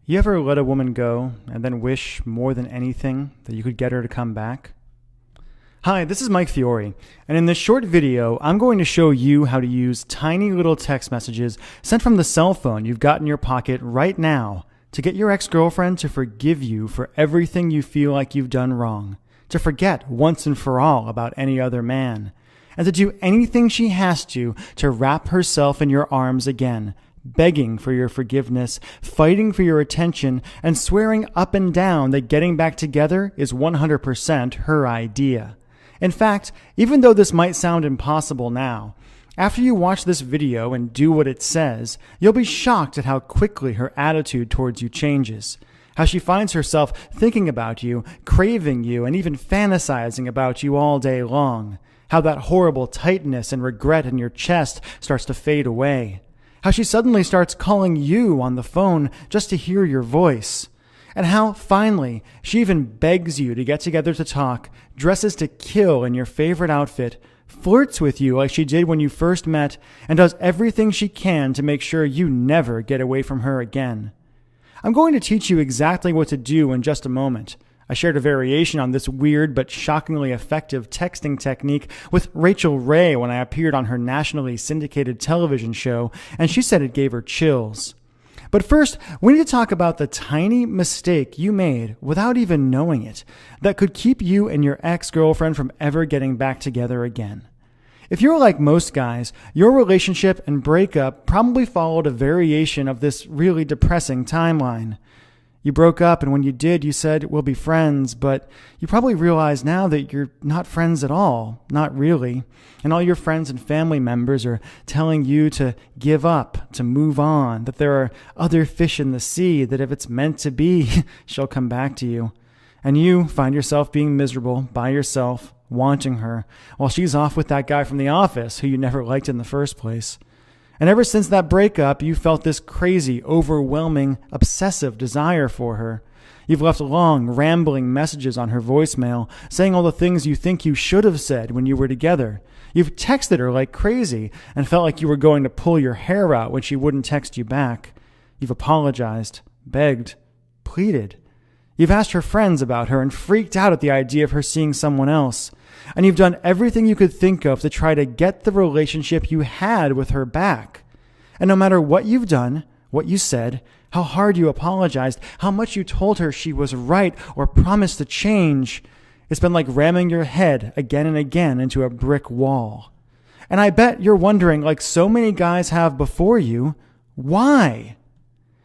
You ever let a woman go and then wish more than anything that you could get her to come back? Hi, this is Mike Fiore, and in this short video, I'm going to show you how to use tiny little text messages sent from the cell phone you've got in your pocket right now to get your ex-girlfriend to forgive you for everything you feel like you've done wrong, to forget once and for all about any other man, and to do anything she has to wrap herself in your arms again, begging for your forgiveness, fighting for your attention, and swearing up and down that getting back together is 100% her idea. In fact, even though this might sound impossible now, after you watch this video and do what it says, you'll be shocked at how quickly her attitude towards you changes, how she finds herself thinking about you, craving you, and even fantasizing about you all day long, how that horrible tightness and regret in your chest starts to fade away, how she suddenly starts calling you on the phone just to hear your voice, and how, finally, she even begs you to get together to talk, dresses to kill in your favorite outfit, flirts with you like she did when you first met, and does everything she can to make sure you never get away from her again. I'm going to teach you exactly what to do in just a moment. I shared a variation on this weird but shockingly effective texting technique with Rachael when I appeared on her nationally syndicated television show, and she said it gave her chills. But first, we need to talk about the tiny mistake you made without even knowing it that could keep you and your ex-girlfriend from ever getting back together again. If you're like most guys, your relationship and breakup probably followed a variation of this really depressing timeline. You broke up, and when you did, you said, "We'll be friends," but you probably realize now that you're not friends at all, not really, and all your friends and family members are telling you to give up, to move on, that there are other fish in the sea, that if it's meant to be, she'll come back to you. And you find yourself being miserable by yourself, wanting her, while she's off with that guy from the office who you never liked in the first place. And ever since that breakup, you felt this crazy, overwhelming, obsessive desire for her. You've left long, rambling messages on her voicemail, saying all the things you think you should have said when you were together. You've texted her like crazy and felt like you were going to pull your hair out when she wouldn't text you back. You've apologized, begged, pleaded. You've asked her friends about her and freaked out at the idea of her seeing someone else. And you've done everything you could think of to try to get the relationship you had with her back. And no matter what you've done, what you said, how hard you apologized, how much you told her she was right or promised to change, it's been like ramming your head again and again into a brick wall. And I bet you're wondering, like so many guys have before you, why?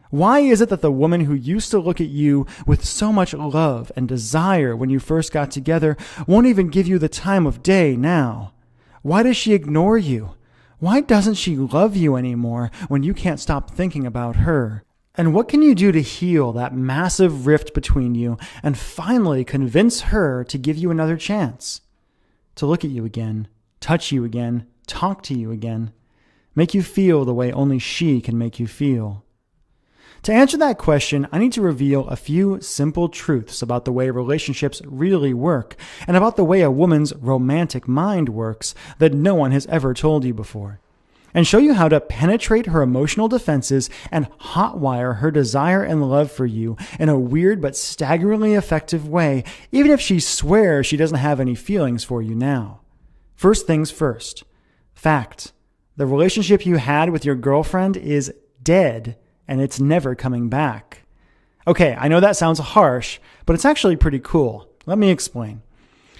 Why is it that the woman who used to look at you with so much love and desire when you first got together won't even give you the time of day now? Why does she ignore you? Why doesn't she love you anymore when you can't stop thinking about her? And what can you do to heal that massive rift between you and finally convince her to give you another chance? To look at you again, touch you again, talk to you again, make you feel the way only she can make you feel. To answer that question, I need to reveal a few simple truths about the way relationships really work and about the way a woman's romantic mind works that no one has ever told you before, and show you how to penetrate her emotional defenses and hotwire her desire and love for you in a weird but staggeringly effective way, even if she swears she doesn't have any feelings for you now. First things first. Fact. The relationship you had with your girlfriend is dead, and it's never coming back. Okay, I know that sounds harsh, but it's actually pretty cool. Let me explain.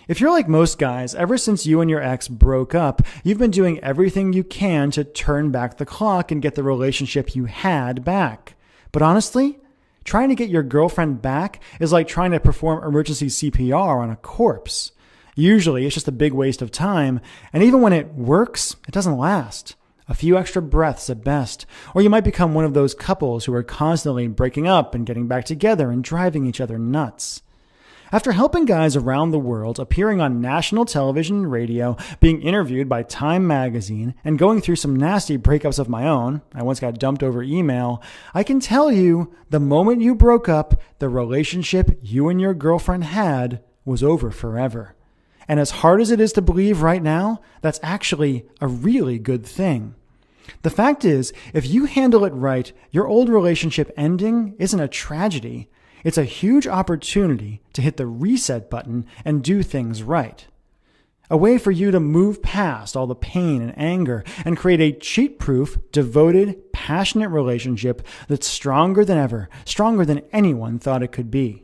If you're like most guys, ever since you and your ex broke up, you've been doing everything you can to turn back the clock and get the relationship you had back. But honestly, trying to get your girlfriend back is like trying to perform emergency CPR on a corpse. Usually, it's just a big waste of time, and even when it works, it doesn't last. A few extra breaths at best, or you might become one of those couples who are constantly breaking up and getting back together and driving each other nuts. After helping guys around the world, appearing on national television and radio, being interviewed by Time magazine, and going through some nasty breakups of my own, I once got dumped over email, I can tell you, the moment you broke up, the relationship you and your girlfriend had was over forever. And as hard as it is to believe right now, that's actually a really good thing. The fact is, if you handle it right, your old relationship ending isn't a tragedy. It's a huge opportunity to hit the reset button and do things right. A way for you to move past all the pain and anger and create a cheat-proof, devoted, passionate relationship that's stronger than ever, stronger than anyone thought it could be.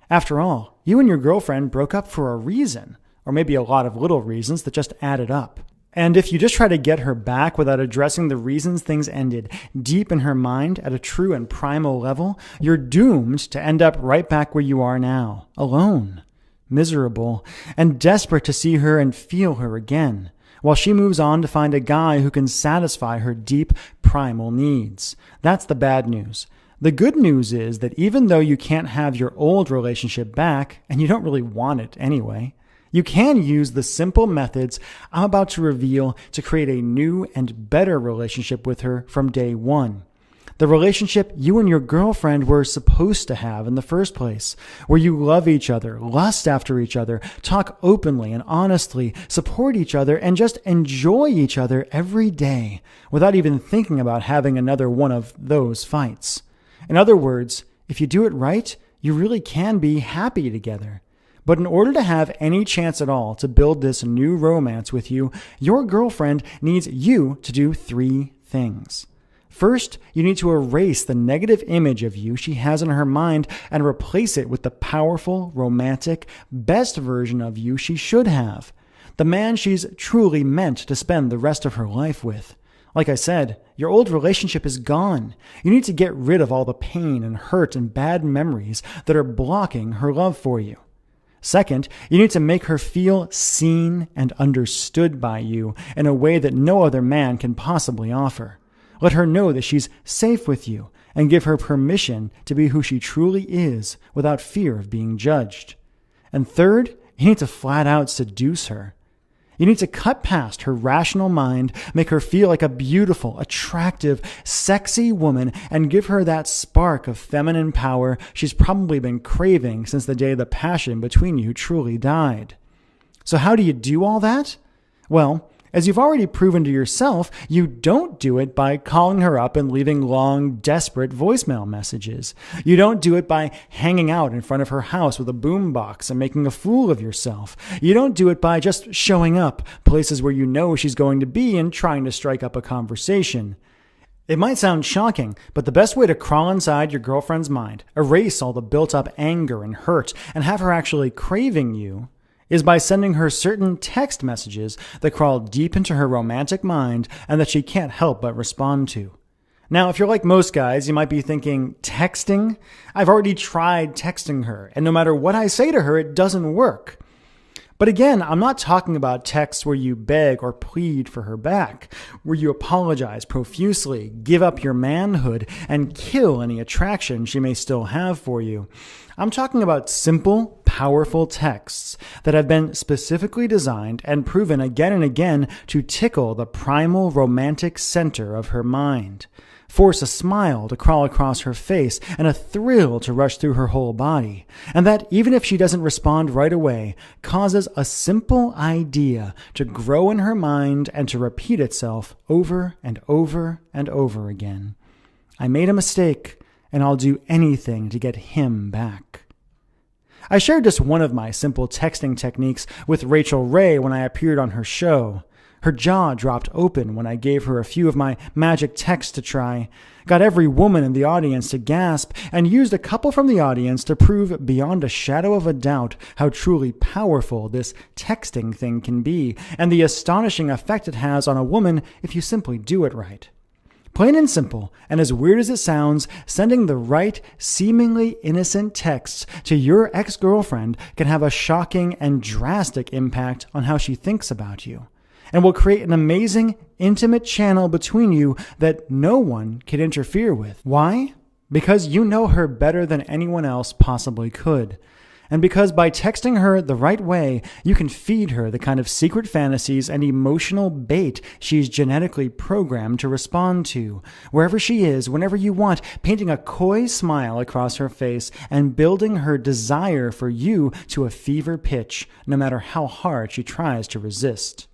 After all, you and your girlfriend broke up for a reason, or maybe a lot of little reasons that just added up. And if you just try to get her back without addressing the reasons things ended deep in her mind at a true and primal level, you're doomed to end up right back where you are now, alone, miserable, and desperate to see her and feel her again, while she moves on to find a guy who can satisfy her deep, primal needs. That's the bad news. The good news is that even though you can't have your old relationship back, and you don't really want it anyway, you can use the simple methods I'm about to reveal to create a new and better relationship with her from day one. The relationship you and your girlfriend were supposed to have in the first place, where you love each other, lust after each other, talk openly and honestly, support each other, and just enjoy each other every day without even thinking about having another one of those fights. In other words, if you do it right, you really can be happy together. But in order to have any chance at all to build this new romance with you, your girlfriend needs you to do 3 things. First, you need to erase the negative image of you she has in her mind and replace it with the powerful, romantic, best version of you she should have. The man she's truly meant to spend the rest of her life with. Like I said, your old relationship is gone. You need to get rid of all the pain and hurt and bad memories that are blocking her love for you. Second, you need to make her feel seen and understood by you in a way that no other man can possibly offer. Let her know that she's safe with you and give her permission to be who she truly is without fear of being judged. And third, you need to flat out seduce her. You need to cut past her rational mind, make her feel like a beautiful, attractive, sexy woman, and give her that spark of feminine power she's probably been craving since the day the passion between you truly died. So how do you do all that? Well, as you've already proven to yourself, you don't do it by calling her up and leaving long, desperate voicemail messages. You don't do it by hanging out in front of her house with a boombox and making a fool of yourself. You don't do it by just showing up places where you know she's going to be and trying to strike up a conversation. It might sound shocking, but the best way to crawl inside your girlfriend's mind, erase all the built-up anger and hurt, and have her actually craving you, is by sending her certain text messages that crawl deep into her romantic mind and that she can't help but respond to. Now, if you're like most guys, you might be thinking, texting? I've already tried texting her, and no matter what I say to her, it doesn't work. But again, I'm not talking about texts where you beg or plead for her back, where you apologize profusely, give up your manhood, and kill any attraction she may still have for you. I'm talking about simple, powerful texts that have been specifically designed and proven again and again to tickle the primal romantic center of her mind, force a smile to crawl across her face and a thrill to rush through her whole body, and that, even if she doesn't respond right away, causes a simple idea to grow in her mind and to repeat itself over and over and over again. I made a mistake, and I'll do anything to get him back. I shared just one of my simple texting techniques with Rachael when I appeared on her show. Her jaw dropped open when I gave her a few of my magic texts to try, got every woman in the audience to gasp, and used a couple from the audience to prove beyond a shadow of a doubt how truly powerful this texting thing can be, and the astonishing effect it has on a woman if you simply do it right. Plain and simple, and as weird as it sounds, sending the right, seemingly innocent texts to your ex-girlfriend can have a shocking and drastic impact on how she thinks about you, and will create an amazing, intimate channel between you that no one can interfere with. Why? Because you know her better than anyone else possibly could. And because by texting her the right way, you can feed her the kind of secret fantasies and emotional bait she's genetically programmed to respond to, wherever she is, whenever you want, painting a coy smile across her face and building her desire for you to a fever pitch, no matter how hard she tries to resist.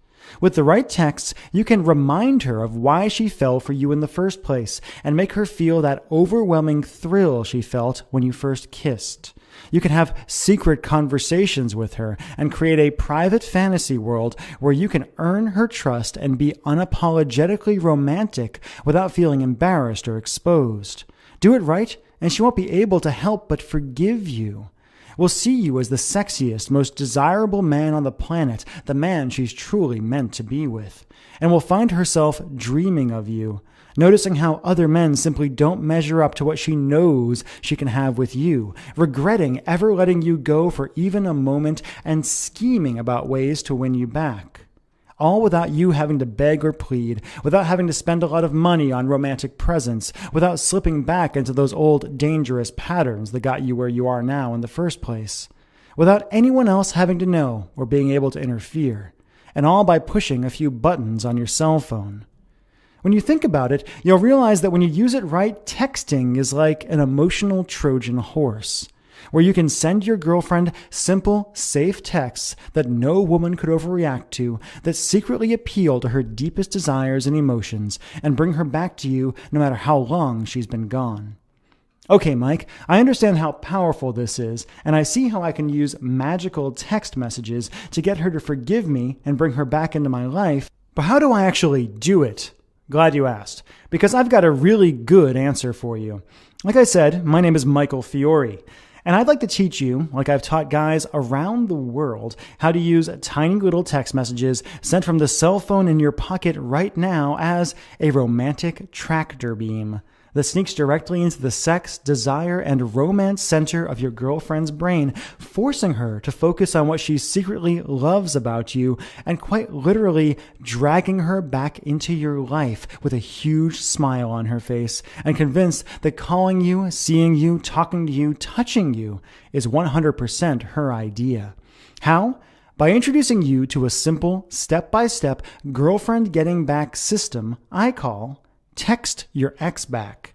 With the right texts, you can remind her of why she fell for you in the first place and make her feel that overwhelming thrill she felt when you first kissed. You can have secret conversations with her and create a private fantasy world where you can earn her trust and be unapologetically romantic without feeling embarrassed or exposed. Do it right, and she won't be able to help but forgive you. Will see you as the sexiest, most desirable man on the planet, the man she's truly meant to be with, and will find herself dreaming of you, noticing how other men simply don't measure up to what she knows she can have with you, regretting ever letting you go for even a moment, and scheming about ways to win you back. All without you having to beg or plead, without having to spend a lot of money on romantic presents, without slipping back into those old dangerous patterns that got you where you are now in the first place, without anyone else having to know or being able to interfere, and all by pushing a few buttons on your cell phone. When you think about it, you'll realize that when you use it right, texting is like an emotional Trojan horse, where you can send your girlfriend simple, safe texts that no woman could overreact to, that secretly appeal to her deepest desires and emotions, and bring her back to you no matter how long she's been gone. Okay, Mike, I understand how powerful this is, and I see how I can use magical text messages to get her to forgive me and bring her back into my life, but how do I actually do it? Glad you asked, because I've got a really good answer for you. Like I said, my name is Michael Fiore, and I'd like to teach you, like I've taught guys around the world, how to use tiny little text messages sent from the cell phone in your pocket right now as a romantic tractor beam that sneaks directly into the sex, desire, and romance center of your girlfriend's brain, forcing her to focus on what she secretly loves about you and quite literally dragging her back into your life with a huge smile on her face and convinced that calling you, seeing you, talking to you, touching you is 100% her idea. How? By introducing you to a simple, step-by-step girlfriend getting back system I call Text Your Ex Back.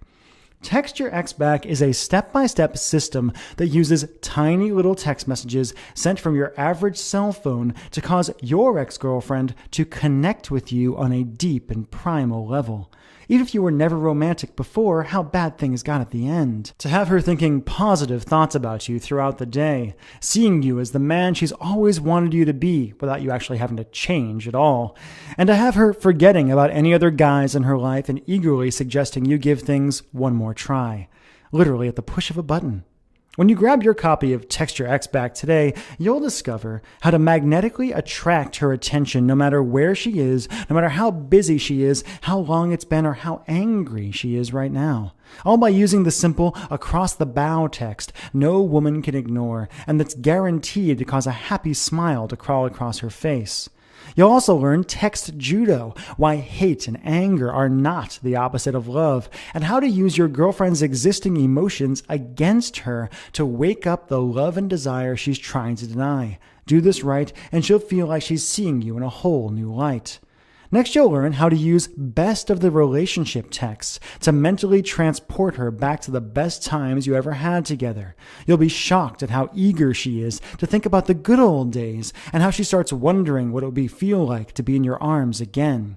Text Your Ex Back is a step-by-step system that uses tiny little text messages sent from your average cell phone to cause your ex-girlfriend to connect with you on a deep and primal level. Even if you were never romantic before, how bad things got at the end. To have her thinking positive thoughts about you throughout the day, seeing you as the man she's always wanted you to be without you actually having to change at all, and to have her forgetting about any other guys in her life and eagerly suggesting you give things one more try, literally at the push of a button. When you grab your copy of Text Your Ex Back today, you'll discover how to magnetically attract her attention no matter where she is, no matter how busy she is, how long it's been, or how angry she is right now. All by using the simple across-the-bow text no woman can ignore, and that's guaranteed to cause a happy smile to crawl across her face. You'll also learn text judo, why hate and anger are not the opposite of love, and how to use your girlfriend's existing emotions against her to wake up the love and desire she's trying to deny. Do this right, and she'll feel like she's seeing you in a whole new light. Next, you'll learn how to use best of the relationship texts to mentally transport her back to the best times you ever had together. You'll be shocked at how eager she is to think about the good old days and how she starts wondering what it would feel like to be in your arms again.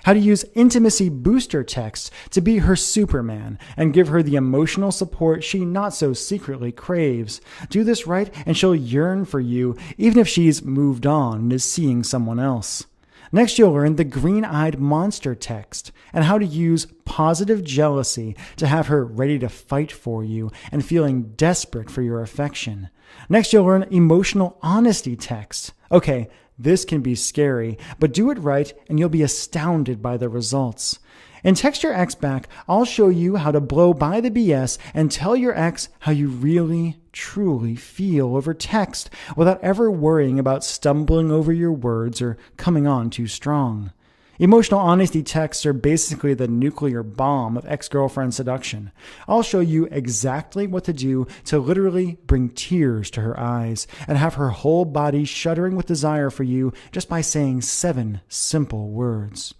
How to use intimacy booster texts to be her Superman and give her the emotional support she not so secretly craves. Do this right, and she'll yearn for you even if she's moved on and is seeing someone else. Next, you'll learn the green-eyed monster text and how to use positive jealousy to have her ready to fight for you and feeling desperate for your affection. Next, you'll learn emotional honesty text. Okay, this can be scary, but do it right and you'll be astounded by the results. In Text Your Ex Back, I'll show you how to blow by the BS and tell your ex how you really, truly feel over text without ever worrying about stumbling over your words or coming on too strong. Emotional honesty texts are basically the nuclear bomb of ex-girlfriend seduction. I'll show you exactly what to do to literally bring tears to her eyes and have her whole body shuddering with desire for you just by saying 7 simple words.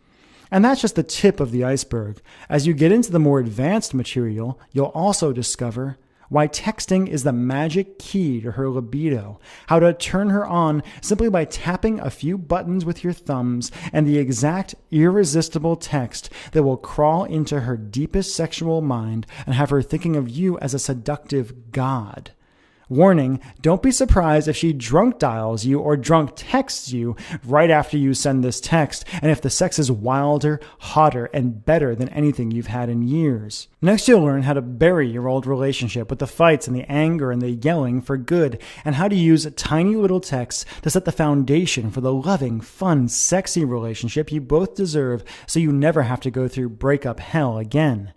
And that's just the tip of the iceberg. As you get into the more advanced material, you'll also discover why texting is the magic key to her libido, how to turn her on simply by tapping a few buttons with your thumbs, and the exact irresistible text that will crawl into her deepest sexual mind and have her thinking of you as a seductive god. Warning, don't be surprised if she drunk dials you or drunk texts you right after you send this text, and if the sex is wilder, hotter, and better than anything you've had in years. Next, you'll learn how to bury your old relationship with the fights and the anger and the yelling for good, and how to use tiny little texts to set the foundation for the loving, fun, sexy relationship you both deserve so you never have to go through breakup hell again.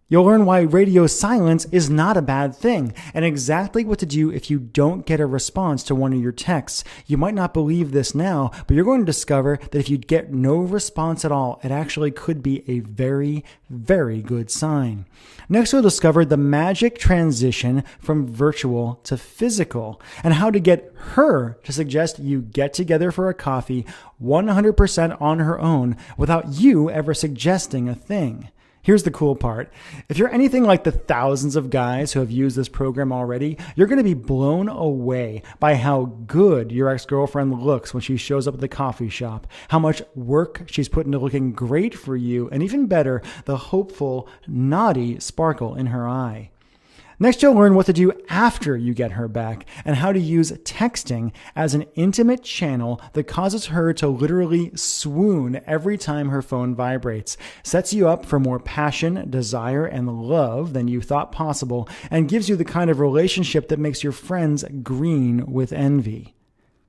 You'll learn why radio silence is not a bad thing, and exactly what to do if you don't get a response to one of your texts. You might not believe this now, but you're going to discover that if you get no response at all, it actually could be a very, very good sign. Next, we'll discover the magic transition from virtual to physical, and how to get her to suggest you get together for a coffee 100% on her own without you ever suggesting a thing. Here's the cool part. If you're anything like the thousands of guys who have used this program already, you're going to be blown away by how good your ex-girlfriend looks when she shows up at the coffee shop, how much work she's put into looking great for you, and even better, the hopeful, naughty sparkle in her eye. Next, you'll learn what to do after you get her back and how to use texting as an intimate channel that causes her to literally swoon every time her phone vibrates, sets you up for more passion, desire, and love than you thought possible, and gives you the kind of relationship that makes your friends green with envy.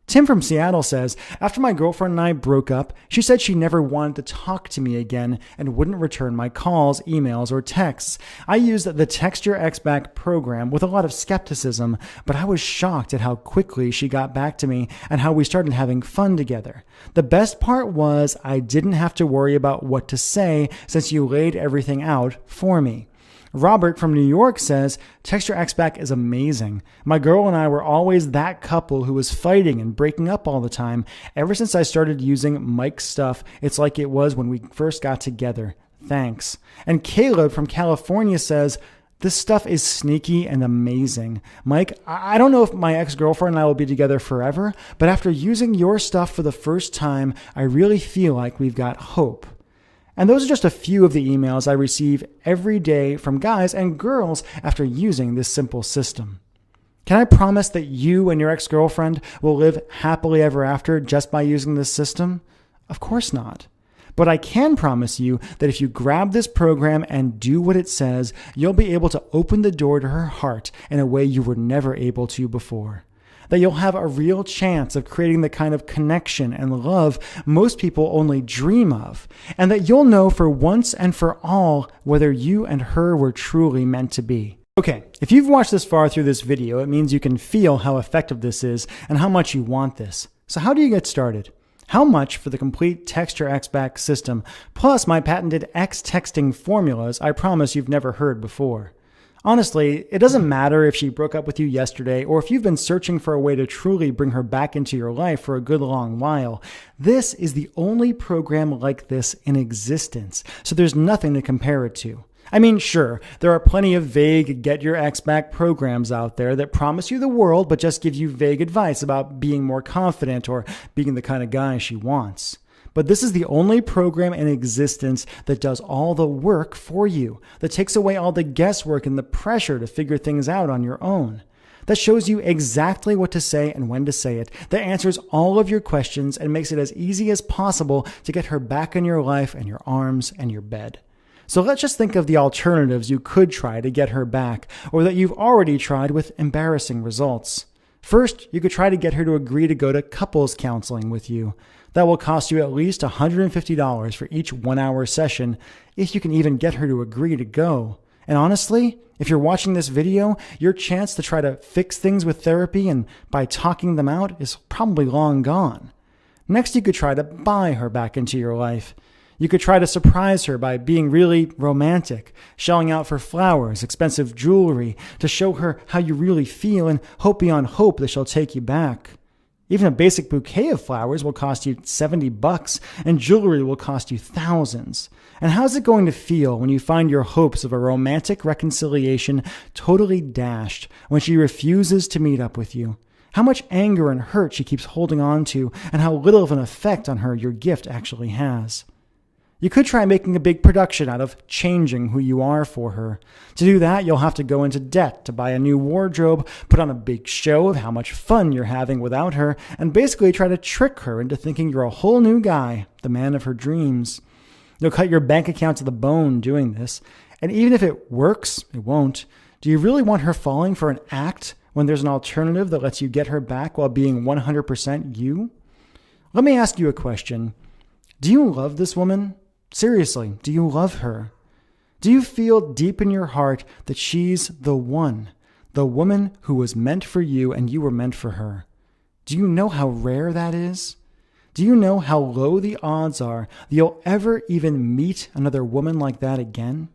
Tim from Seattle says, after my girlfriend and I broke up, she said she never wanted to talk to me again and wouldn't return my calls, emails, or texts. I used the Text Your Ex Back program with a lot of skepticism, but I was shocked at how quickly she got back to me and how we started having fun together. The best part was I didn't have to worry about what to say since you laid everything out for me. Robert from New York says, Text Your Ex Back is amazing. My girl and I were always that couple who was fighting and breaking up all the time. Ever since I started using Mike's stuff, it's like it was when we first got together. Thanks. And Caleb from California says, this stuff is sneaky and amazing. Mike, I don't know if my ex-girlfriend and I will be together forever, but after using your stuff for the first time, I really feel like we've got hope. And those are just a few of the emails I receive every day from guys and girls after using this simple system. Can I promise that you and your ex-girlfriend will live happily ever after just by using this system? Of course not. But I can promise you that if you grab this program and do what it says, you'll be able to open the door to her heart in a way you were never able to before. That you'll have a real chance of creating the kind of connection and love most people only dream of, and that you'll know for once and for all whether you and her were truly meant to be. Okay, if you've watched this far through this video, it means you can feel how effective this is and how much you want this. So how do you get started? How much for the complete Text Your Ex Back system, plus my patented X texting formulas I promise you've never heard before? Honestly, it doesn't matter if she broke up with you yesterday or if you've been searching for a way to truly bring her back into your life for a good long while. This is the only program like this in existence, so there's nothing to compare it to. I mean, sure, there are plenty of vague Get Your Ex Back programs out there that promise you the world but just give you vague advice about being more confident or being the kind of guy she wants. But this is the only program in existence that does all the work for you, that takes away all the guesswork and the pressure to figure things out on your own, that shows you exactly what to say and when to say it, that answers all of your questions and makes it as easy as possible to get her back in your life and your arms and your bed. So let's just think of the alternatives you could try to get her back, or that you've already tried with embarrassing results. First, you could try to get her to agree to go to couples counseling with you. That will cost you at least $150 for each 1-hour session, if you can even get her to agree to go. And honestly, if you're watching this video, your chance to try to fix things with therapy and by talking them out is probably long gone. Next, you could try to buy her back into your life. You could try to surprise her by being really romantic, shelling out for flowers, expensive jewelry, to show her how you really feel and hope beyond hope that she'll take you back. Even a basic bouquet of flowers will cost you $70, and jewelry will cost you thousands. And how's it going to feel when you find your hopes of a romantic reconciliation totally dashed when she refuses to meet up with you? How much anger and hurt she keeps holding on to, and how little of an effect on her your gift actually has. You could try making a big production out of changing who you are for her. To do that, you'll have to go into debt to buy a new wardrobe, put on a big show of how much fun you're having without her, and basically try to trick her into thinking you're a whole new guy, the man of her dreams. You'll cut your bank account to the bone doing this, and even if it works, it won't. Do you really want her falling for an act when there's an alternative that lets you get her back while being 100% you? Let me ask you a question. Do you love this woman? Seriously, do you love her? Do you feel deep in your heart that she's the one, the woman who was meant for you and you were meant for her? Do you know how rare that is? Do you know how low the odds are that you'll ever even meet another woman like that again?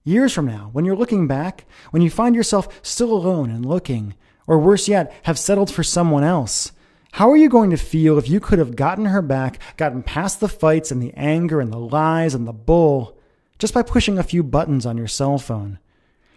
Years from now, when you're looking back, when you find yourself still alone and looking, or worse yet, have settled for someone else, how are you going to feel if you could have gotten her back, gotten past the fights and the anger and the lies and the bull, just by pushing a few buttons on your cell phone?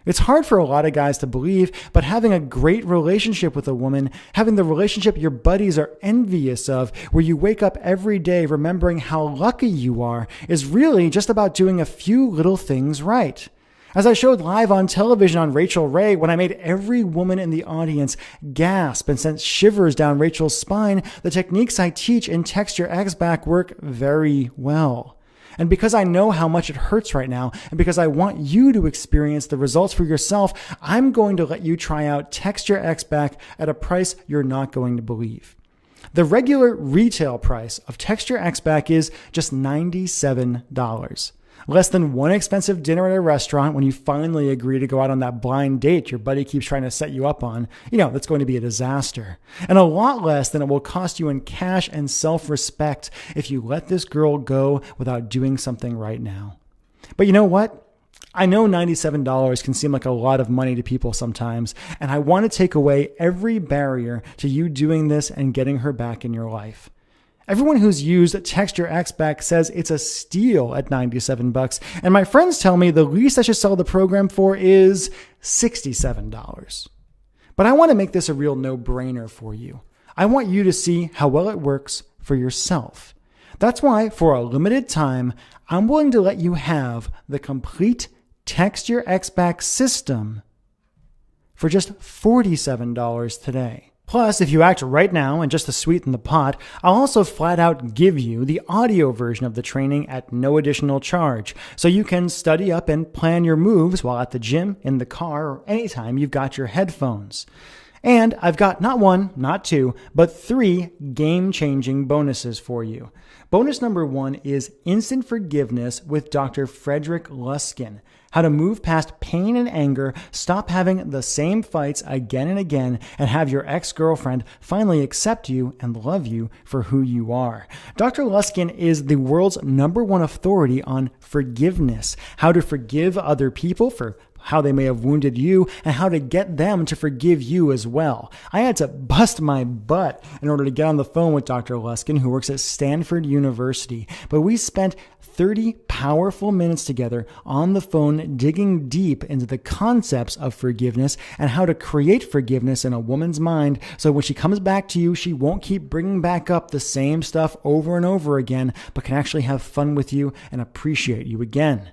It's hard for a lot of guys to believe, but having a great relationship with a woman, having the relationship your buddies are envious of, where you wake up every day remembering how lucky you are, is really just about doing a few little things right. As I showed live on television on Rachael Ray, when I made every woman in the audience gasp and sent shivers down Rachel's spine, the techniques I teach in Text Your Ex Back work very well. And because I know how much it hurts right now, and because I want you to experience the results for yourself, I'm going to let you try out Text Your Ex Back at a price you're not going to believe. The regular retail price of Text Your Ex Back is just $97. Less than one expensive dinner at a restaurant when you finally agree to go out on that blind date your buddy keeps trying to set you up on. That's going to be a disaster. And a lot less than it will cost you in cash and self-respect if you let this girl go without doing something right now. But you know what? I know $97 can seem like a lot of money to people sometimes, and I want to take away every barrier to you doing this and getting her back in your life. Everyone who's used Text Your Ex Back says it's a steal at $97, and my friends tell me the least I should sell the program for is $67. But I want to make this a real no-brainer for you. I want you to see how well it works for yourself. That's why, for a limited time, I'm willing to let you have the complete Text Your Ex Back system for just $47 today. Plus, if you act right now and just to sweeten the pot, I'll also flat out give you the audio version of the training at no additional charge, so you can study up and plan your moves while at the gym, in the car, or anytime you've got your headphones. And I've got not one, not two, but 3 game-changing bonuses for you. Bonus number 1 is Instant Forgiveness with Dr. Frederick Luskin. How to move past pain and anger, stop having the same fights again and again, and have your ex-girlfriend finally accept you and love you for who you are. Dr. Luskin is the world's #1 authority on forgiveness, how to forgive other people for how they may have wounded you, and how to get them to forgive you as well. I had to bust my butt in order to get on the phone with Dr. Luskin, who works at Stanford University. But we spent 30 powerful minutes together on the phone digging deep into the concepts of forgiveness and how to create forgiveness in a woman's mind so when she comes back to you, she won't keep bringing back up the same stuff over and over again, but can actually have fun with you and appreciate you again.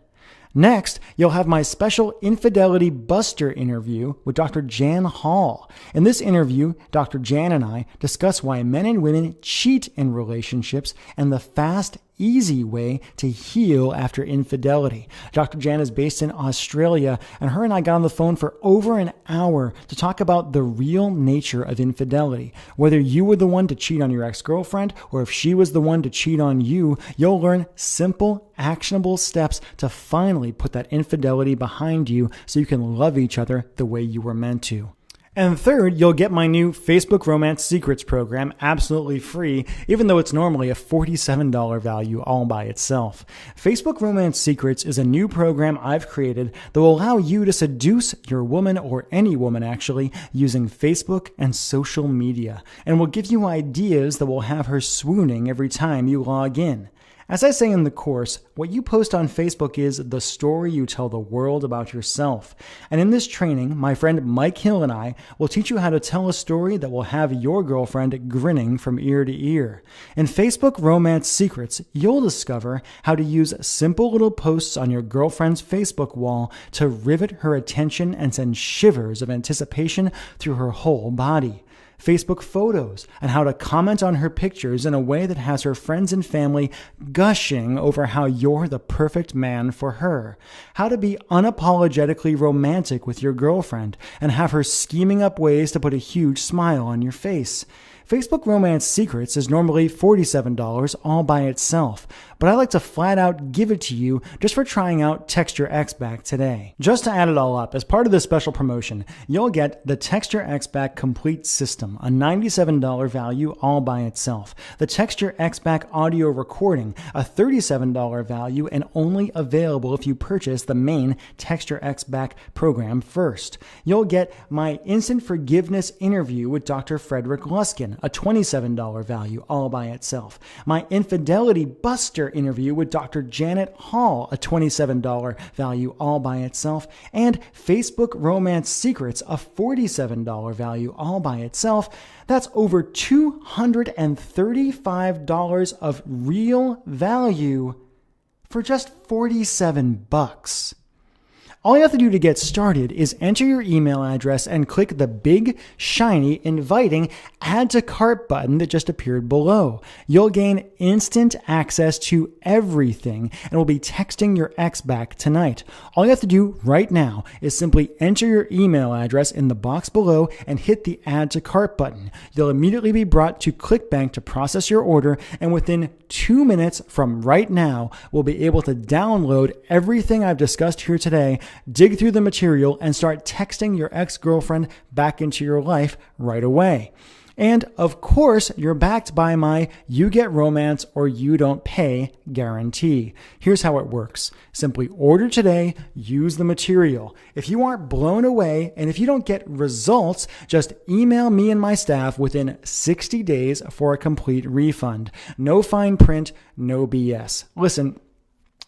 Next, you'll have my special Infidelity Buster interview with Dr. Jan Hall. In this interview, Dr. Jan and I discuss why men and women cheat in relationships and the fast, easy way to heal after infidelity. Dr. Jan is based in Australia, and her and I got on the phone for over an hour to talk about the real nature of infidelity. Whether you were the one to cheat on your ex-girlfriend or if she was the one to cheat on you, you'll learn simple, actionable steps to finally put that infidelity behind you so you can love each other the way you were meant to. And third, you'll get my new Facebook Romance Secrets program absolutely free, even though it's normally a $47 value all by itself. Facebook Romance Secrets is a new program I've created that will allow you to seduce your woman, or any woman actually, using Facebook and social media, and will give you ideas that will have her swooning every time you log in. As I say in the course, what you post on Facebook is the story you tell the world about yourself. And in this training, my friend Mike Hill and I will teach you how to tell a story that will have your girlfriend grinning from ear to ear. In Facebook Romance Secrets, you'll discover how to use simple little posts on your girlfriend's Facebook wall to rivet her attention and send shivers of anticipation through her whole body. Facebook photos, and how to comment on her pictures in a way that has her friends and family gushing over how you're the perfect man for her. How to be unapologetically romantic with your girlfriend and have her scheming up ways to put a huge smile on your face. Facebook Romance Secrets is normally $47 all by itself, but I like to flat out give it to you just for trying out Text Your Ex Back today. Just to add it all up, as part of this special promotion, you'll get the Text Your Ex Back Complete System, a $97 value all by itself, the Text Your Ex Back Audio Recording, a $37 value and only available if you purchase the main Text Your Ex Back program first. You'll get my Instant Forgiveness interview with Dr. Frederick Luskin, a $27 value all by itself. My Infidelity Buster interview with Dr. Janet Hall, a $27 value all by itself. And Facebook Romance Secrets, a $47 value all by itself. That's over $235 of real value for just 47 bucks. All you have to do to get started is enter your email address and click the big, shiny, inviting Add to Cart button that just appeared below. You'll gain instant access to everything and will be texting your ex back tonight. All you have to do right now is simply enter your email address in the box below and hit the Add to Cart button. You'll immediately be brought to ClickBank to process your order, and within 2 minutes from right now, we'll be able to download everything I've discussed here today, dig through the material, and start texting your ex-girlfriend back into your life right away. And of course, you're backed by my You Get Romance or You Don't Pay guarantee. Here's how it works. Simply order today, use the material. If you aren't blown away and if you don't get results, just email me and my staff within 60 days for a complete refund. No fine print, no BS. Listen,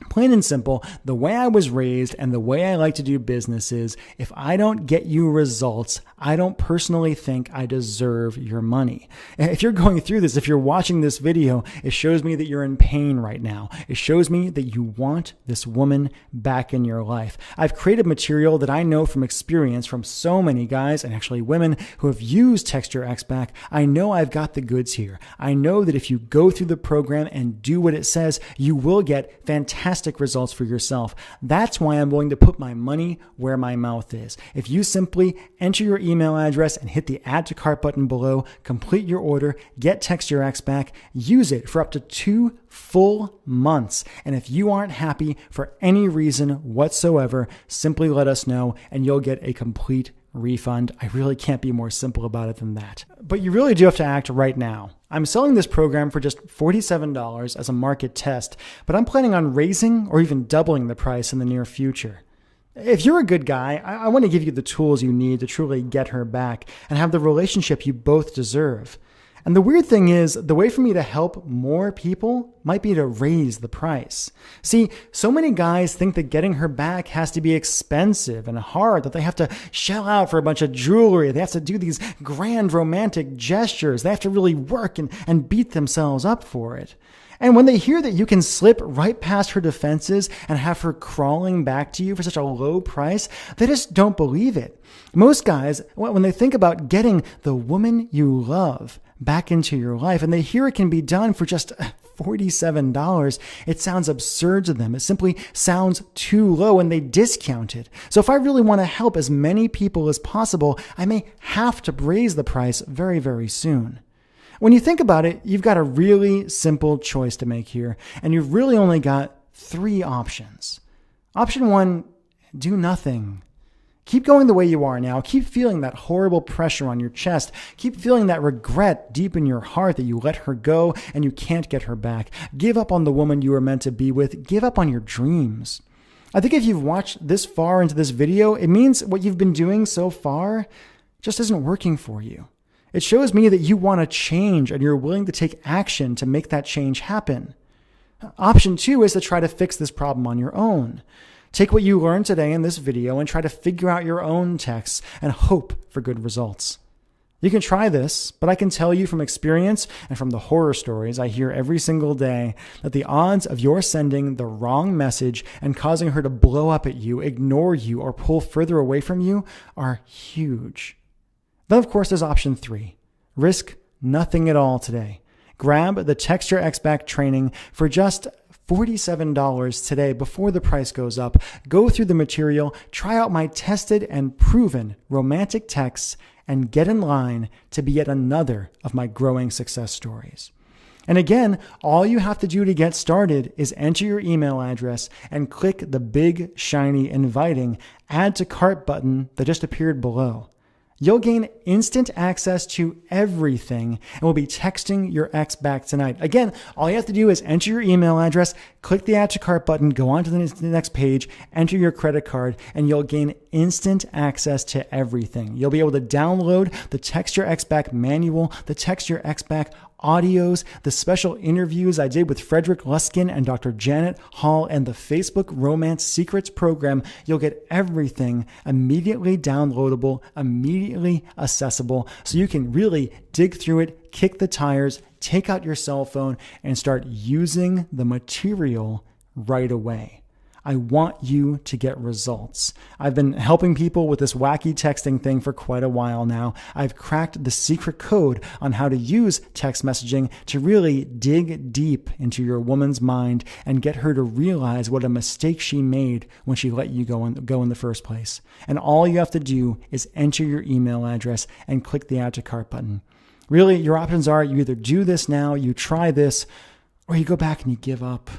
plain and simple, the way I was raised and the way I like to do business is, if I don't get you results, I don't personally think I deserve your money. If you're going through this, if you're watching this video, it shows me that you're in pain right now. It shows me that you want this woman back in your life. I've created material that I know from experience from so many guys, and actually women, who have used Text Your Ex Back. I know I've got the goods here. I know that if you go through the program and do what it says, you will get fantastic results for yourself. That's why I'm willing to put my money where my mouth is. If you simply enter your email address and hit the Add to Cart button below, complete your order, get Text Your Ex Back, use it for up to 2 full months. And if you aren't happy for any reason whatsoever, simply let us know and you'll get a complete refund. I really can't be more simple about it than that. But you really do have to act right now. I'm selling this program for just $47 as a market test, but I'm planning on raising or even doubling the price in the near future. If you're a good guy, I want to give you the tools you need to truly get her back and have the relationship you both deserve. And the weird thing is, the way for me to help more people might be to raise the price. See, so many guys think that getting her back has to be expensive and hard, that they have to shell out for a bunch of jewelry. They have to do these grand romantic gestures. They have to really work and beat themselves up for it. And when they hear that you can slip right past her defenses and have her crawling back to you for such a low price, they just don't believe it. Most guys, when they think about getting the woman you love back into your life and they hear it can be done for just $47, it sounds absurd to them. It simply sounds too low and they discount it. So if I really want to help as many people as possible, I may have to raise the price very, very soon. When you think about it, you've got a really simple choice to make here, and you've really only got 3 options. Option 1, do nothing. Keep going the way you are now. Keep feeling that horrible pressure on your chest. Keep feeling that regret deep in your heart that you let her go and you can't get her back. Give up on the woman you were meant to be with. Give up on your dreams. I think if you've watched this far into this video, it means what you've been doing so far just isn't working for you. It shows me that you want to change and you're willing to take action to make that change happen. Option 2 is to try to fix this problem on your own. Take what you learned today in this video and try to figure out your own texts and hope for good results. You can try this, but I can tell you from experience and from the horror stories I hear every single day that the odds of your sending the wrong message and causing her to blow up at you, ignore you, or pull further away from you are huge. Then, of course, there's option 3. Risk nothing at all today. Grab the Text Your Ex Back training for just $47 today before the price goes up. Go through the material, try out my tested and proven romantic texts, and get in line to be yet another of my growing success stories. And again, all you have to do to get started is enter your email address and click the big, shiny, inviting Add to Cart button that just appeared below. You'll gain instant access to everything and will be texting your ex back tonight. Again, all you have to do is enter your email address, click the Add to Cart button, go on to the next page, enter your credit card, and you'll gain instant access to everything. You'll be able to download the Text Your Ex Back manual, the Text Your Ex Back audios, the special interviews I did with Frederick Luskin and Dr. Janet Hall, and the Facebook Romance Secrets program. You'll get everything immediately downloadable, immediately accessible, so you can really dig through it, kick the tires, take out your cell phone, and start using the material right away. I want you to get results. I've been helping people with this wacky texting thing for quite a while now. I've cracked the secret code on how to use text messaging to really dig deep into your woman's mind and get her to realize what a mistake she made when she let you go in the first place. And all you have to do is enter your email address and click the Add to Cart button. Really, your options are you either do this now, you try this, or you go back and you give up.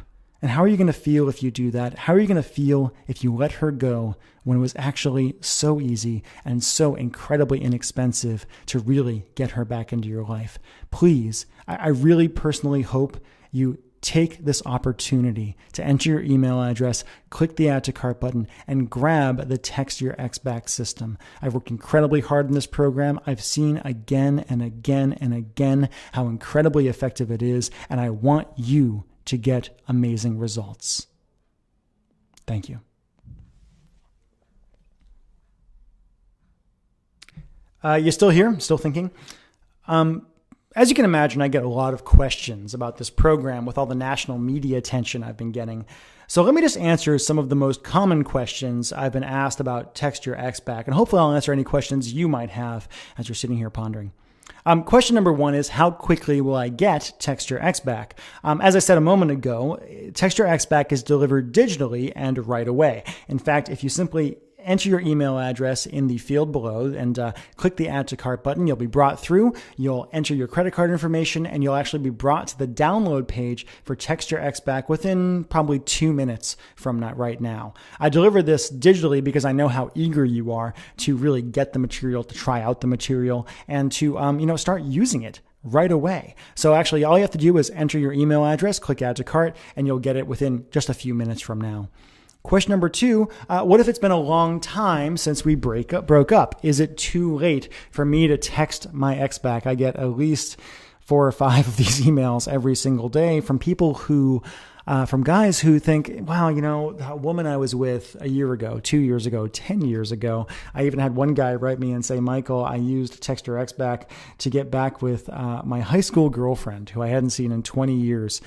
And how are you going to feel if you do that? How are you going to feel if you let her go when it was actually so easy and so incredibly inexpensive to really get her back into your life? Please, I really personally hope you take this opportunity to enter your email address, click the Add to Cart button, and grab the Text Your Ex Back system. I've worked incredibly hard in this program. I've seen again and again and again how incredibly effective it is, and I want you to get amazing results. Thank you. You still here? Still thinking? As you can imagine, I get a lot of questions about this program with all the national media attention I've been getting. So let me just answer some of the most common questions I've been asked about Text Your Ex Back, and hopefully I'll answer any questions you might have as you're sitting here pondering. Question number 1 is, how quickly will I get Text Your Ex Back? As I said a moment ago, Text Your Ex Back is delivered digitally and right away. In fact, if you simply enter your email address in the field below and click the Add to Cart button, you'll be brought through, you'll enter your credit card information, and you'll actually be brought to the download page for Text Your Ex Back within probably 2 minutes from that right now. I deliver this digitally because I know how eager you are to really get the material, to try out the material, and to start using it right away. So actually, all you have to do is enter your email address, click Add to Cart, and you'll get it within just a few minutes from now. Question number 2, what if it's been a long time since we broke up? Is it too late for me to text my ex back? I get at least 4 or 5 of these emails every single day from people from guys who think, wow, that woman I was with a year ago, 2 years ago, 10 years ago. I even had one guy write me and say, Michael, I used Text Your Ex Back to get back with my high school girlfriend who I hadn't seen in 20 years.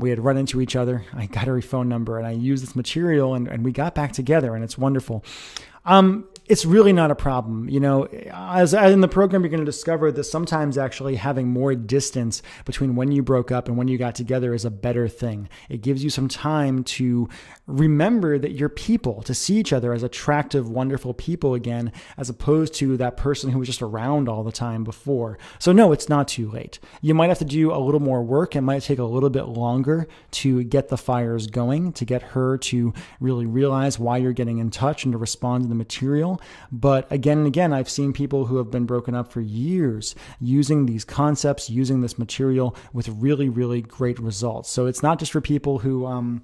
We had run into each other. I got her phone number and I used this material and we got back together, and it's wonderful. It's really not a problem. As in the program, you're going to discover that sometimes actually having more distance between when you broke up and when you got together is a better thing. It gives you some time to remember that you're people, to see each other as attractive, wonderful people again, as opposed to that person who was just around all the time before. So no, it's not too late. You might have to do a little more work. It might take a little bit longer to get the fires going, to get her to really realize why you're getting in touch and to respond in the material. But again and again, I've seen people who have been broken up for years using these concepts, using this material with really, really great results. So it's not just for people who,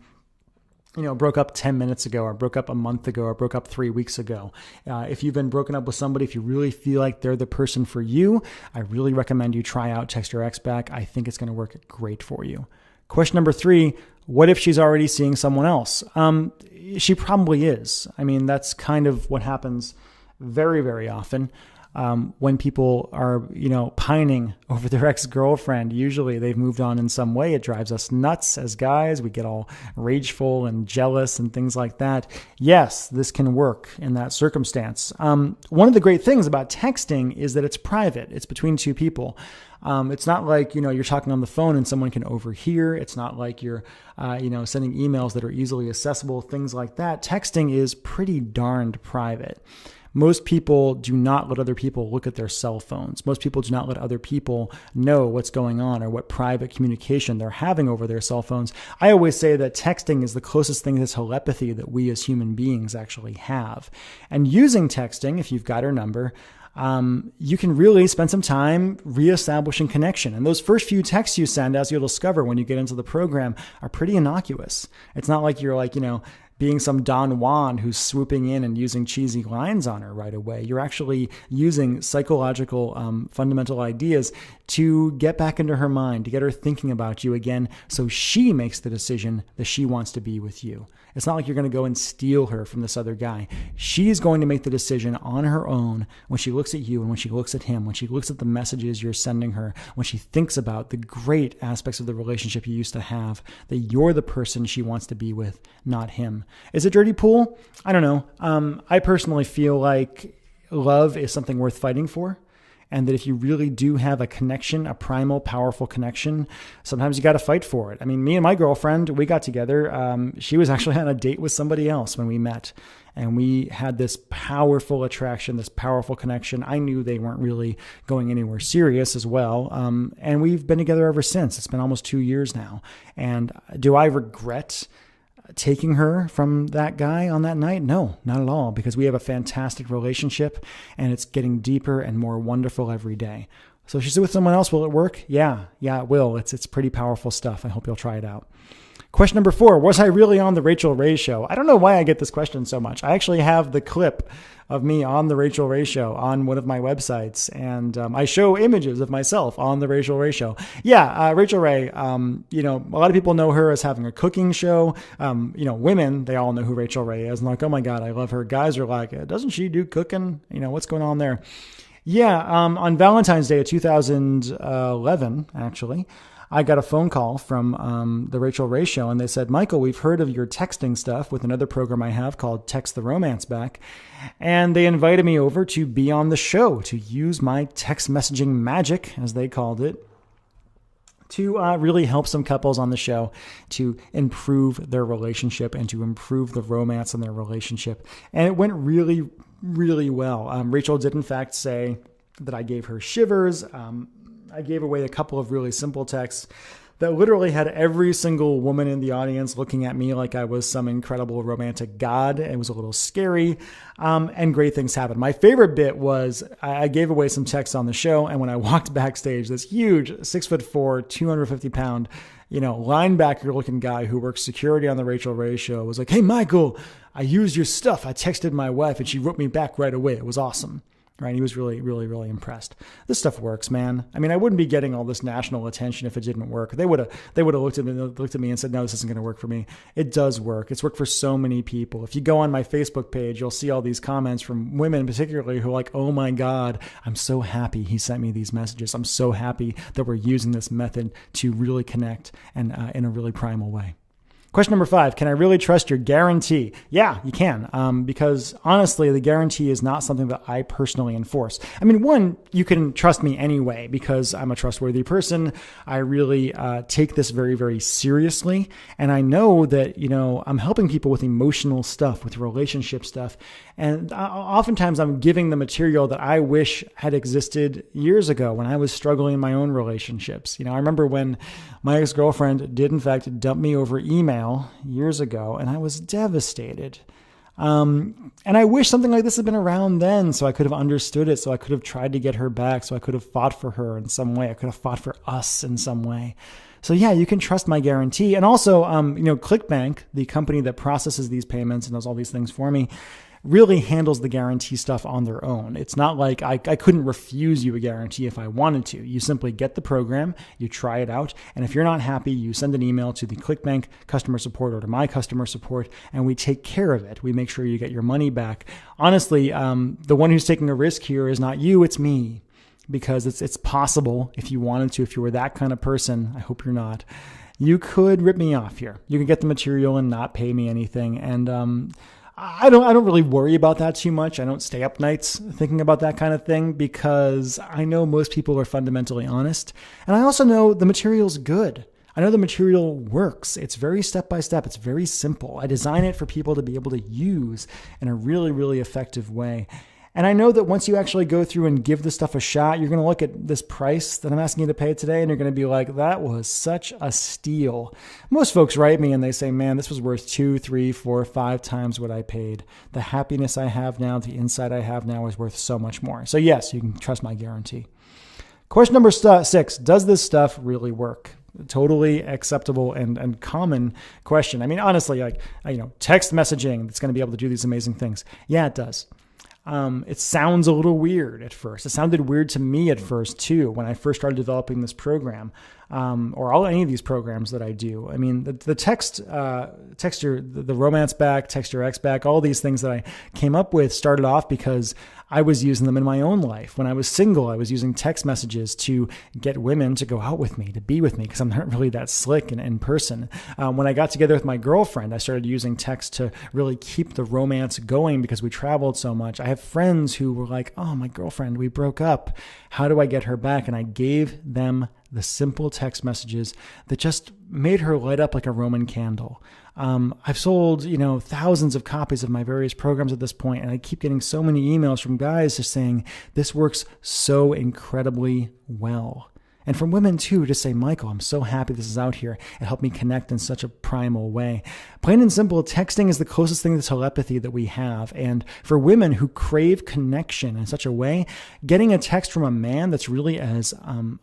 broke up 10 minutes ago or broke up a month ago or broke up 3 weeks ago. If you've been broken up with somebody, if you really feel like they're the person for you, I really recommend you try out Text Your Ex Back. I think it's going to work great for you. Question number 3, what if she's already seeing someone else? She probably is. I mean, that's kind of what happens very, very often. When people are, pining over their ex-girlfriend, usually they've moved on in some way. It drives us nuts as guys. We get all rageful and jealous and things like that. Yes, this can work in that circumstance. One of the great things about texting is that it's private. It's between two people. It's not like, you're talking on the phone and someone can overhear. It's not like you're, sending emails that are easily accessible, things like that. Texting is pretty darned private. Most people do not let other people look at their cell phones. Most people do not let other people know what's going on or what private communication they're having over their cell phones. I always say that texting is the closest thing to telepathy that we as human beings actually have. And using texting, if you've got her number, you can really spend some time reestablishing connection. And those first few texts you send, as you'll discover when you get into the program, are pretty innocuous. It's not like you're being some Don Juan who's swooping in and using cheesy lines on her right away. You're actually using psychological fundamental ideas to get back into her mind, to get her thinking about you again, so she makes the decision that she wants to be with you. It's not like you're going to go and steal her from this other guy. She's going to make the decision on her own when she looks at you and when she looks at him, when she looks at the messages you're sending her, when she thinks about the great aspects of the relationship you used to have, that you're the person she wants to be with, not him. Is it dirty pool? I don't know. I personally feel like love is something worth fighting for. And that if you really do have a connection, a primal, powerful connection, sometimes you got to fight for it. I mean, me and my girlfriend, we got together. She was actually on a date with somebody else when we met. And we had this powerful attraction, this powerful connection. I knew they weren't really going anywhere serious as well. And we've been together ever since. It's been almost 2 years now. And do I regret taking her from that guy on that night? No, not at all, because we have a fantastic relationship and it's getting deeper and more wonderful every day. So she's with someone else. Will it work? Yeah, it will. It's pretty powerful stuff. I hope you'll try it out. Question number 4, was I really on the Rachael Ray Show? I don't know why I get this question so much. I actually have the clip of me on the Rachael Ray Show on one of my websites, and I show images of myself on the Rachael Ray Show. Yeah, Rachael Ray, a lot of people know her as having a cooking show. Women, they all know who Rachael Ray is, and like, oh my God, I love her. Guys are like, doesn't she do cooking? What's going on there? Yeah, on Valentine's Day of 2011, actually, I got a phone call from the Rachael Ray Show, and they said, Michael, we've heard of your texting stuff with another program I have called Text the Romance Back. And they invited me over to be on the show, to use my text messaging magic, as they called it, to really help some couples on the show to improve their relationship and to improve the romance in their relationship. And it went really, really well. Rachael did, in fact, say that I gave her shivers. I gave away a couple of really simple texts that literally had every single woman in the audience looking at me like I was some incredible romantic god. It was a little scary, and great things happened. My favorite bit was I gave away some texts on the show, and when I walked backstage, this huge 6'4", 250-pound, linebacker-looking guy who works security on the Rachael Ray Show was like, "Hey, Michael, I used your stuff. I texted my wife, and she wrote me back right away. It was awesome." Right? He was really, really, really impressed. This stuff works, man. I mean, I wouldn't be getting all this national attention if it didn't work. They would have looked at me and said, "No, this isn't going to work for me." It does work. It's worked for so many people. If you go on my Facebook page, you'll see all these comments from women, particularly, who are like, "Oh my God, I'm so happy he sent me these messages. I'm so happy that we're using this method to really connect and in a really primal way." Question number 5, can I really trust your guarantee? Yeah, you can, because honestly, the guarantee is not something that I personally enforce. I mean, one, you can trust me anyway, because I'm a trustworthy person. I really take this very, very seriously. And I know that, I'm helping people with emotional stuff, with relationship stuff. And oftentimes I'm giving the material that I wish had existed years ago when I was struggling in my own relationships. I remember when my ex-girlfriend did, in fact, dump me over email years ago, and I was devastated. And I wish something like this had been around then so I could have understood it, so I could have tried to get her back, so I could have fought for her in some way. I could have fought for us in some way. So yeah, you can trust my guarantee. And also, ClickBank, the company that processes these payments and does all these things for me, really handles the guarantee stuff on their own. It's not like I couldn't refuse you a guarantee if I wanted to. You simply get the program, you try it out, and if you're not happy, you send an email to the ClickBank customer support or to my customer support, and we take care of it. We make sure you get your money back. Honestly, the one who's taking a risk here is not you, it's me. Because it's possible, if you wanted to, if you were that kind of person, I hope you're not, you could rip me off here. You could get the material and not pay me anything. And I don't really worry about that too much. I don't stay up nights thinking about that kind of thing because I know most people are fundamentally honest. And I also know the material's good. I know the material works. It's very step-by-step. It's very simple. I design it for people to be able to use in a really, really effective way. And I know that once you actually go through and give this stuff a shot, you're going to look at this price that I'm asking you to pay today, and you're going to be like, that was such a steal. Most folks write me and they say, man, this was worth 2, 3, 4, 5 times what I paid. The happiness I have now, the insight I have now is worth so much more. So yes, you can trust my guarantee. Question number 6, does this stuff really work? Totally acceptable and common question. I mean, honestly, text messaging that's going to be able to do these amazing things. Yeah, it does. It sounds a little weird at first. It sounded weird to me at first too, when I first started developing this program, or any of these programs that I do. I mean, the the romance back, text your ex back, all these things that I came up with started off because I was using them in my own life. When I was single, I was using text messages to get women to go out with me, to be with me, because I'm not really that slick in person. When I got together with my girlfriend, I started using text to really keep the romance going because we traveled so much. I have friends who were like, oh, my girlfriend, we broke up. How do I get her back? And I gave them the simple text messages that just made her light up like a Roman candle. I've sold, thousands of copies of my various programs at this point, and I keep getting so many emails from guys just saying, this works so incredibly well. And from women too, to say, Michael, I'm so happy this is out here. It helped me connect in such a primal way. Plain and simple, texting is the closest thing to telepathy that we have. And for women who crave connection in such a way, getting a text from a man that's really as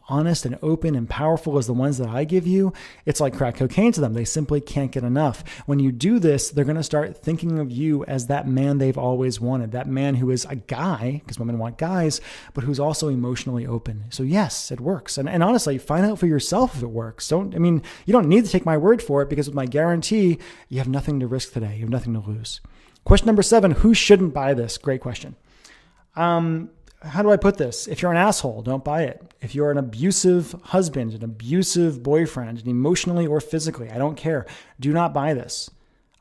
honest and open and powerful as the ones that I give you, it's like crack cocaine to them. They simply can't get enough. When you do this, they're going to start thinking of you as that man they've always wanted, that man who is a guy, because women want guys, but who's also emotionally open. So yes, it works. And honestly, find out for yourself if it works. You don't need to take my word for it, because with my guarantee, you have nothing to risk today. You have nothing to lose. Question number 7, who shouldn't buy this? Great question. How do I put this? If you're an asshole, don't buy it. If you're an abusive husband, an abusive boyfriend, and emotionally or physically, I don't care. Do not buy this.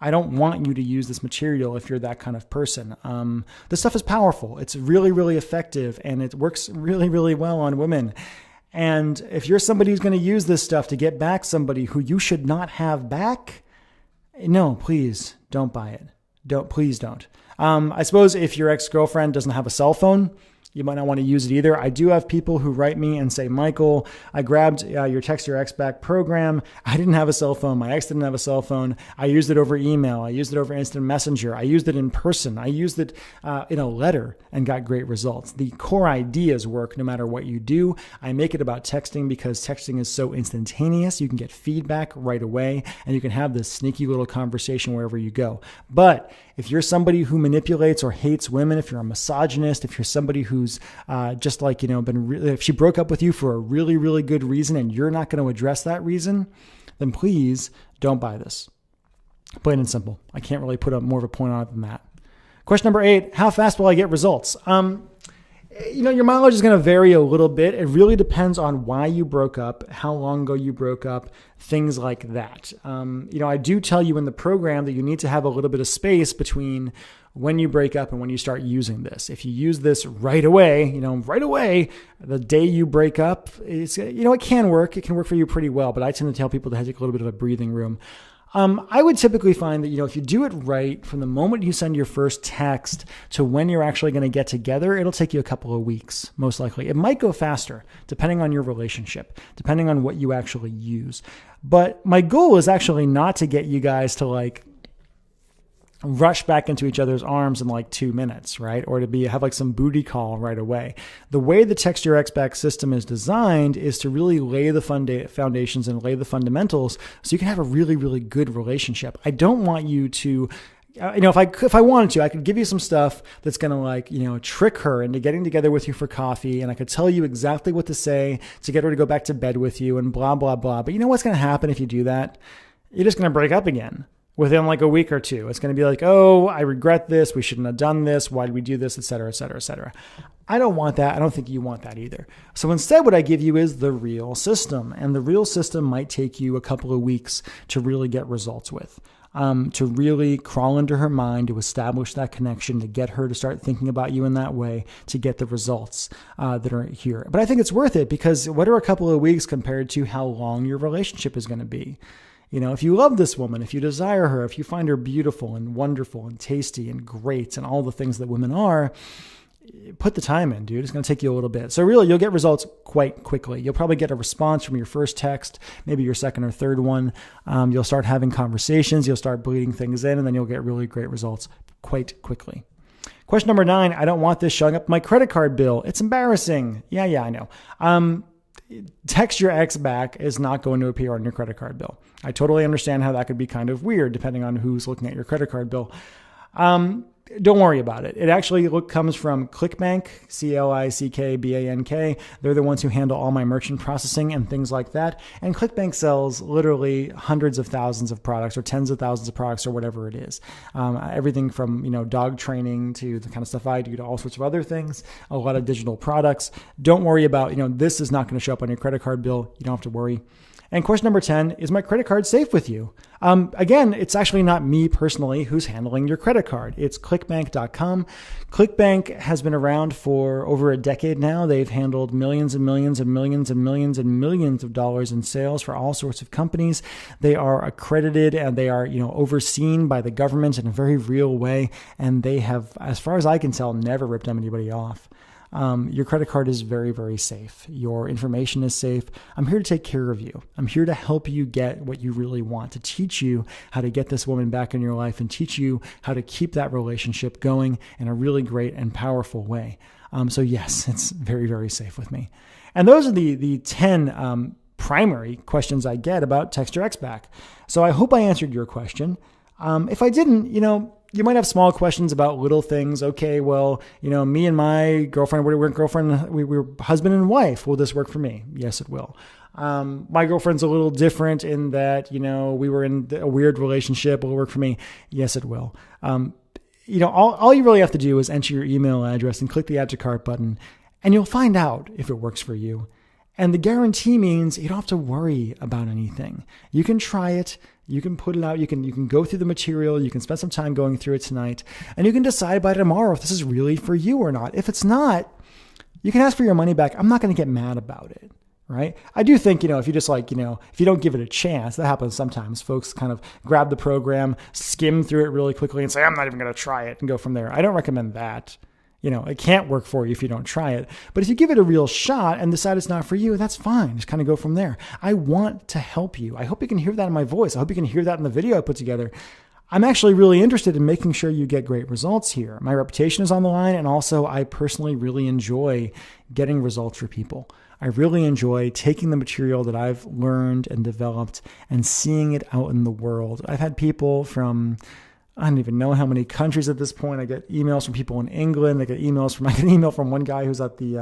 I don't want you to use this material if you're that kind of person. This stuff is powerful. It's really, really effective, and it works really, really well on women. And if you're somebody who's going to use this stuff to get back somebody who you should not have back, no, please don't buy it. Please don't. I suppose if your ex-girlfriend doesn't have a cell phone, you might not want to use it either. I do have people who write me and say, Michael, I grabbed your Text Your Ex Back program. I didn't have a cell phone. My ex didn't have a cell phone. I used it over email. I used it over instant messenger. I used it in person. I used it in a letter and got great results. The core ideas work no matter what you do. I make it about texting because texting is so instantaneous. You can get feedback right away, and you can have this sneaky little conversation wherever you go. But if you're somebody who manipulates or hates women, if you're a misogynist, if you're somebody who's just like, if she broke up with you for a really, really good reason and you're not going to address that reason, then please don't buy this. Plain and simple. I can't really put up more of a point on it than that. Question number 8, how fast will I get results? Your mileage is going to vary a little bit. It really depends on why you broke up, how long ago you broke up, things like that. I do tell you in the program that you need to have a little bit of space between when you break up and when you start using this. If you use this right away, the day you break up, it can work. It can work for you pretty well, but I tend to tell people to take a little bit of a breathing room. I would typically find that, if you do it right from the moment you send your first text to when you're actually going to get together, it'll take you a couple of weeks, most likely. It might go faster, depending on your relationship, depending on what you actually use. But my goal is actually not to get you guys to rush back into each other's arms in like 2 minutes, right? Or to have like some booty call right away. The way the Text Your Ex Back system is designed is to really lay the foundations and lay the fundamentals so you can have a really, really good relationship. I don't want you to, if I wanted to, I could give you some stuff that's going to like, trick her into getting together with you for coffee. And I could tell you exactly what to say to get her to go back to bed with you and blah, blah, blah. But you know what's going to happen if you do that? You're just going to break up again. Within like a week or two, it's going to be like, oh, I regret this. We shouldn't have done this. Why did we do this? Et cetera, et cetera, et cetera. I don't want that. I don't think you want that either. So instead, what I give you is the real system. And the real system might take you a couple of weeks to really get results with, to really crawl into her mind, to establish that connection, to get her to start thinking about you in that way, to get the results that are here. But I think it's worth it because what are a couple of weeks compared to how long your relationship is going to be? If you love this woman, if you desire her, if you find her beautiful and wonderful and tasty and great and all the things that women are, put the time in, dude. It's going to take you a little bit. So really, you'll get results quite quickly. You'll probably get a response from your first text, maybe your second or third one. You'll start having conversations. You'll start bleeding things in, and then you'll get really great results quite quickly. Question number 9, I don't want this showing up my credit card bill. It's embarrassing. Yeah, I know. Text Your Ex Back is not going to appear on your credit card bill. I totally understand how that could be kind of weird depending on who's looking at your credit card bill. Don't worry about it. It actually comes from ClickBank, ClickBank. They're the ones who handle all my merchant processing and things like that. And ClickBank sells literally hundreds of thousands of products or tens of thousands of products or whatever it is. Everything from, dog training to the kind of stuff I do to all sorts of other things, a lot of digital products. Don't worry about, this is not going to show up on your credit card bill. You don't have to worry. And question number 10, is my credit card safe with you? Again, it's actually not me personally who's handling your credit card. It's clickbank.com. ClickBank has been around for over a decade now. They've handled millions and millions and millions and millions and millions of dollars in sales for all sorts of companies. They are accredited and they are, overseen by the government in a very real way. And they have, as far as I can tell, never ripped anybody off. Your credit card is very, very safe. Your information is safe. I'm here to take care of you. I'm here to help you get what you really want, to teach you how to get this woman back in your life and teach you how to keep that relationship going in a really great and powerful way. So yes, it's very, very safe with me. And those are the 10 primary questions I get about Text Your Ex Back. So I hope I answered your question. If I didn't, you might have small questions about little things. Okay, well, me and my girlfriend, we were husband and wife. Will this work for me? Yes, it will. My girlfriend's a little different in that, we were in a weird relationship. Will it work for me? Yes, it will. All you really have to do is enter your email address and click the Add to Cart button, and you'll find out if it works for you. And the guarantee means you don't have to worry about anything. You can try it. You can put it out. You can go through the material. You can spend some time going through it tonight, and you can decide by tomorrow if this is really for you or not. If it's not, you can ask for your money back. I'm not going to get mad about it, right? I do think, if you just if you don't give it a chance, that happens sometimes. Folks kind of grab the program, skim through it really quickly and say, I'm not even going to try it and go from there. I don't recommend that. It can't work for you if you don't try it. But if you give it a real shot and decide it's not for you, that's fine. Just kind of go from there. I want to help you. I hope you can hear that in my voice. I hope you can hear that in the video I put together. I'm actually really interested in making sure you get great results here. My reputation is on the line, and also I personally really enjoy getting results for people. I really enjoy taking the material that I've learned and developed and seeing it out in the world. I've had people from I don't even know how many countries at this point. I get emails from people in England. I get an email from one guy who's at the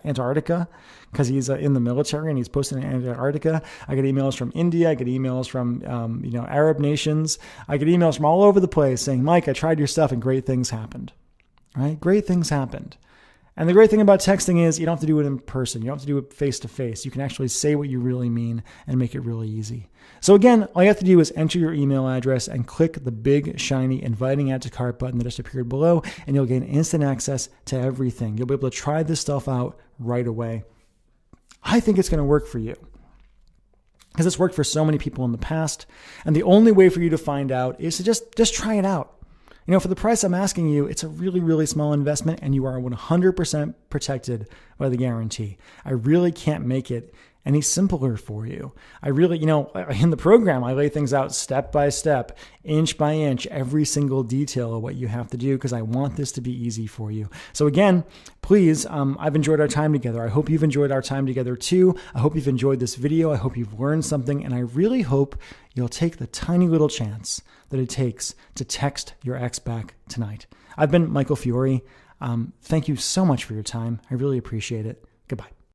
Antarctica because he's in the military and he's posted in Antarctica. I get emails from India. I get emails from Arab nations. I get emails from all over the place saying, Mike, I tried your stuff and great things happened. Right? Great things happened. And the great thing about texting is you don't have to do it in person. You don't have to do it face to face. You can actually say what you really mean and make it really easy. So again, all you have to do is enter your email address and click the big, shiny, inviting add to cart button that just appeared below, and you'll gain instant access to everything. You'll be able to try this stuff out right away. I think it's going to work for you because it's worked for so many people in the past. And the only way for you to find out is to just try it out. For the price I'm asking you, it's a really, really small investment and you are 100% protected by the guarantee. I really can't make it any simpler for you. I really, in the program, I lay things out step by step, inch by inch, every single detail of what you have to do, because I want this to be easy for you. So again, please, I've enjoyed our time together. I hope you've enjoyed our time together too. I hope you've enjoyed this video. I hope you've learned something, and I really hope you'll take the tiny little chance that it takes to text your ex back tonight. I've been Michael Fiore. Thank you so much for your time. I really appreciate it. Goodbye.